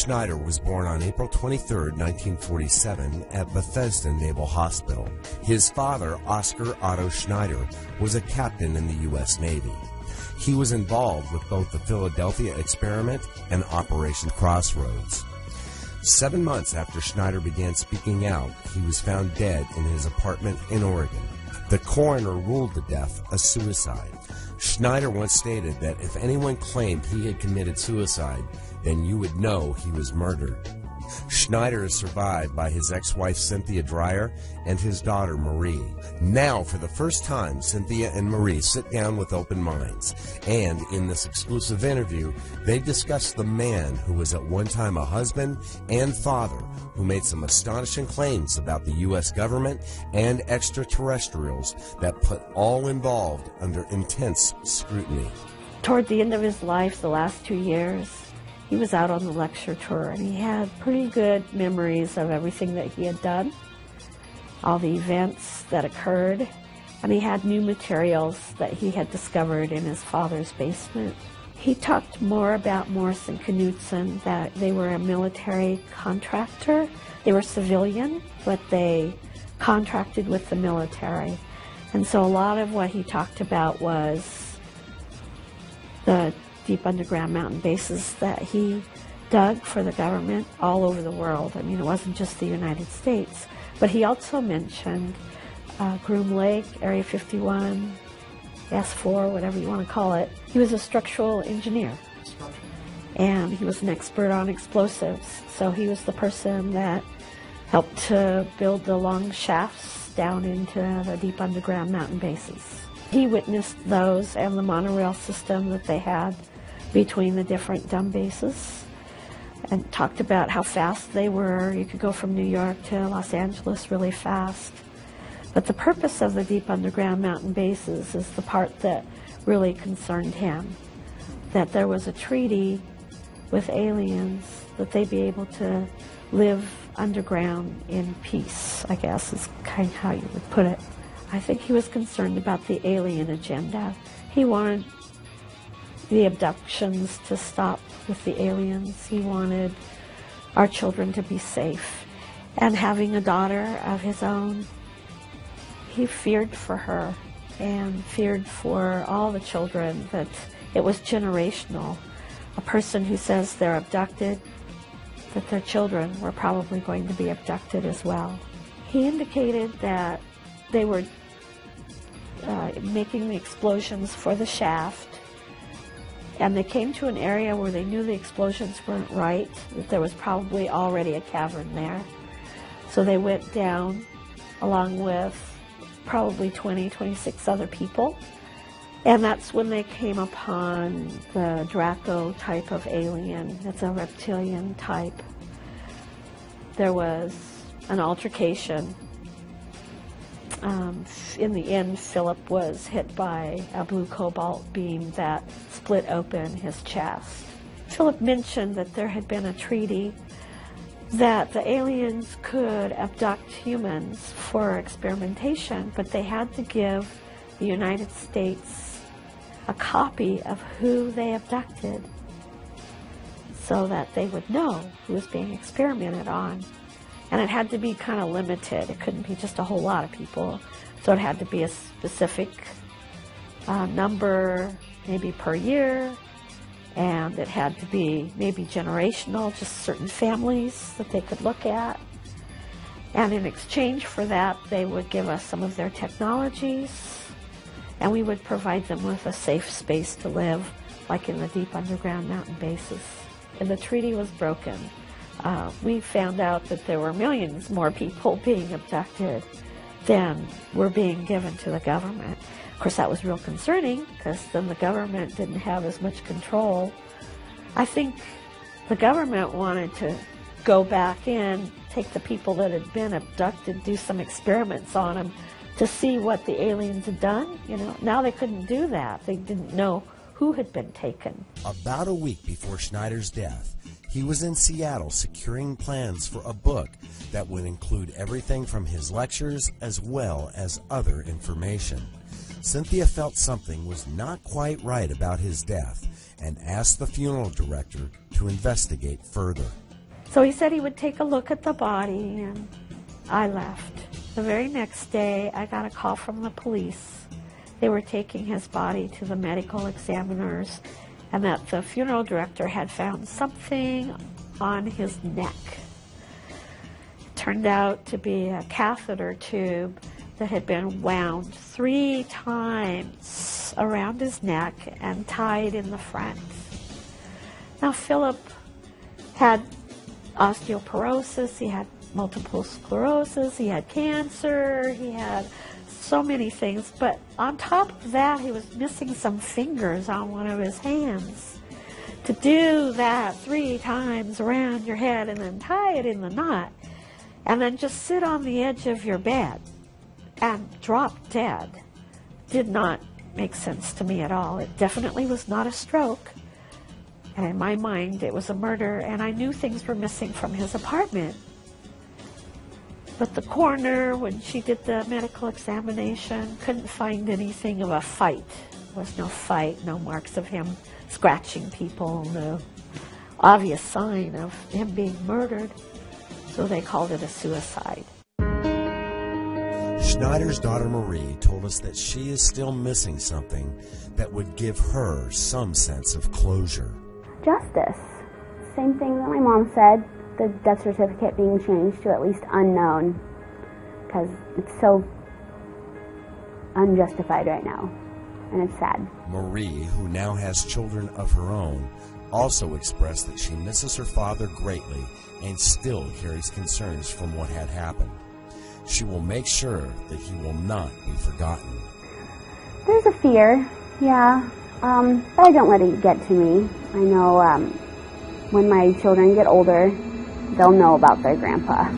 Schneider was born on April 23, 1947, at Bethesda Naval Hospital. His father, Oscar Otto Schneider, was a captain in the U.S. Navy. He was involved with both the Philadelphia experiment and Operation Crossroads. 7 months after Schneider began speaking out, he was found dead in his apartment in Oregon. The coroner ruled the death a suicide. Schneider once stated that if anyone claimed he had committed suicide, then you would know he was murdered. Schneider is survived by his ex-wife Cynthia Dreyer and his daughter Marie. Now, for the first time, Cynthia and Marie sit down with open minds, and in this exclusive interview, they discuss the man who was at one time a husband and father who made some astonishing claims about the U.S. government and extraterrestrials that put all involved under intense scrutiny. Toward the end of his life, the last 2 years, he was out on the lecture tour, and he had pretty good memories of everything that he had done, all the events that occurred, and he had new materials that he had discovered in his father's basement. He talked more about Morse and Knudsen, that they were a military contractor. They were civilian, but they contracted with the military. And so a lot of what he talked about was the deep underground mountain bases that he dug for the government all over the world. I mean, it wasn't just the United States. But he also mentioned Groom Lake, Area 51, S4, whatever you want to call it. He was a structural engineer. And he was an expert on explosives. So he was the person that helped to build the long shafts down into the deep underground mountain bases. He witnessed those and the monorail system that they had between the different dumb bases, and talked about how fast they were. You could go from New York to Los Angeles really fast. But the purpose of the deep underground mountain bases is the part that really concerned him, that there was a treaty with aliens that they'd be able to live underground in peace, I guess is kind of how you would put it. I think he was concerned about the alien agenda. He wanted the abductions to stop with the aliens. He wanted our children to be safe. And having a daughter of his own, he feared for her and feared for all the children, that it was generational. A person who says they're abducted, that their children were probably going to be abducted as well. He indicated that they were making the explosions for the shaft, and they came to an area where they knew the explosions weren't right, that there was probably already a cavern there. So they went down along with probably 26 other people, and that's when they came upon the Draco type of alien. It's a reptilian type. There was an altercation. In the end, Philip was hit by a blue cobalt beam that split open his chest. Philip mentioned that there had been a treaty that the aliens could abduct humans for experimentation, but they had to give the United States a copy of who they abducted so that they would know who was being experimented on. And it had to be kind of limited. It couldn't be just a whole lot of people. So it had to be a specific number, maybe per year, and it had to be maybe generational, just certain families that they could look at. And in exchange for that, they would give us some of their technologies, and we would provide them with a safe space to live, like in the deep underground mountain bases. And the treaty was broken. We found out that there were millions more people being abducted than were being given to the government. Of course, that was real concerning, because then the government didn't have as much control. I think the government wanted to go back in, take the people that had been abducted, do some experiments on them to see what the aliens had done. You know, now they couldn't do that. They didn't know who had been taken. About a week before Schneider's death, he was in Seattle securing plans for a book that would include everything from his lectures as well as other information. Cynthia felt something was not quite right about his death and asked the funeral director to investigate further. So he said he would take a look at the body, and I left. The very next day, I got a call from the police. They were taking his body to the medical examiners, and that the funeral director had found something on his neck. It turned out to be a catheter tube that had been wound 3 times around his neck and tied in the front. Now, Philip had osteoporosis, he had multiple sclerosis, he had cancer, he had so many things, but on top of that, he was missing some fingers on one of his hands. To do that 3 times around your head and then tie it in the knot, and then just sit on the edge of your bed and drop dead did not make sense to me at all. It definitely was not a stroke. And in my mind, it was a murder, and I knew things were missing from his apartment. But the coroner, when she did the medical examination, couldn't find anything of a fight. There was no fight, no marks of him scratching people, no obvious sign of him being murdered. So they called it a suicide. Schneider's daughter Marie told us that she is still missing something that would give her some sense of closure. Justice. Same thing that my mom said, the death certificate being changed to at least unknown, because it's so unjustified right now, and it's sad. Marie, who now has children of her own, also expressed that she misses her father greatly and still carries concerns from what had happened. She will make sure that he will not be forgotten. There's a fear, yeah, but I don't let it get to me. I know when my children get older, they'll know about their grandpa.